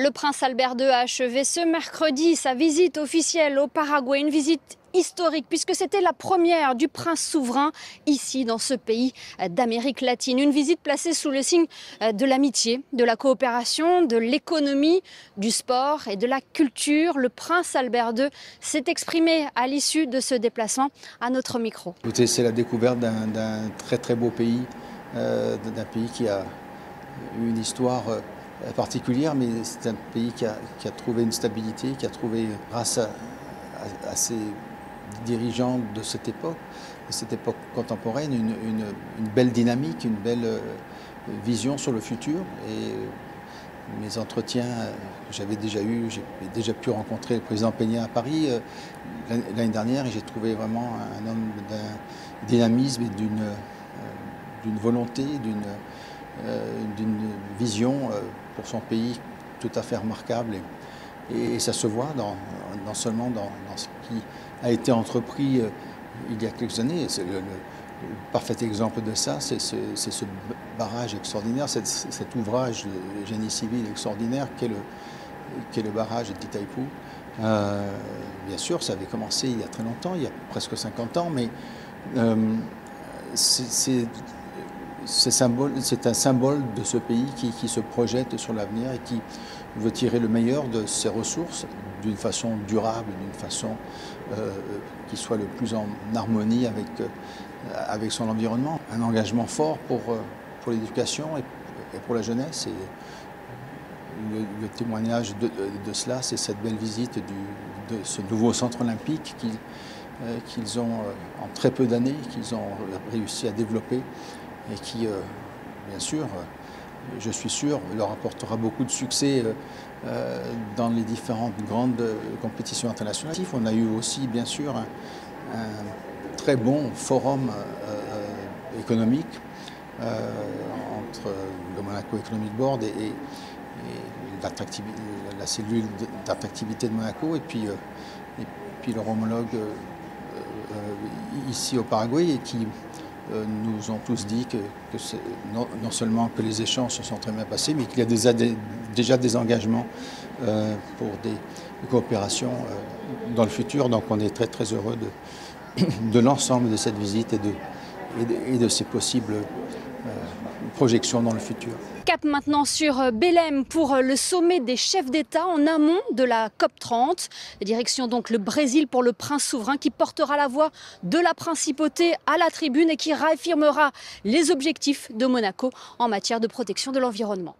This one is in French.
Le prince Albert II a achevé ce mercredi sa visite officielle au Paraguay, une visite historique puisque c'était la première du prince souverain ici dans ce pays d'Amérique latine. Une visite placée sous le signe de l'amitié, de la coopération, de l'économie, du sport et de la culture. Le prince Albert II s'est exprimé à l'issue de ce déplacement à notre micro. Écoutez, c'est la découverte d'un très très beau pays, d'un pays qui a une histoire particulière, mais c'est un pays qui a trouvé une stabilité, qui a trouvé, grâce à ses dirigeants de cette époque contemporaine, une belle dynamique, une belle vision sur le futur. Et mes entretiens que j'avais déjà eus, j'ai déjà pu rencontrer le président Peña à Paris l'année dernière, et j'ai trouvé vraiment un homme d'un dynamisme et d'une volonté, d'une vision pour son pays tout à fait remarquable. Et ça se voit non seulement dans ce qui a été entrepris il y a quelques années. Le parfait exemple de ça, c'est ce barrage extraordinaire, cet ouvrage de génie civil extraordinaire qu'est le barrage d'Itaipú. Bien sûr, ça avait commencé il y a très longtemps, il y a presque 50 ans, mais c'est un symbole de ce pays qui se projette sur l'avenir et qui veut tirer le meilleur de ses ressources d'une façon durable, d'une façon qui soit le plus en harmonie avec son environnement. Un engagement fort pour l'éducation et pour la jeunesse. Et le témoignage de cela, c'est cette belle visite de ce nouveau centre olympique qu'ils ont, en très peu d'années, qu'ils ont réussi à développer et qui, bien sûr, je suis sûr, leur apportera beaucoup de succès dans les différentes grandes compétitions internationales. On a eu aussi, bien sûr, un très bon forum économique entre le Monaco Economic Board et la cellule d'attractivité de Monaco, et puis leur homologue ici au Paraguay, et qui nous ont tous dit que non seulement que les échanges se sont très bien passés, mais qu'il y a déjà des engagements pour des coopérations dans le futur. Donc on est très très heureux de l'ensemble de cette visite et de ces possibles projections dans le futur. Cap maintenant sur Belém pour le sommet des chefs d'État en amont de la COP30. Direction donc le Brésil pour le prince souverain qui portera la voix de la principauté à la tribune et qui réaffirmera les objectifs de Monaco en matière de protection de l'environnement.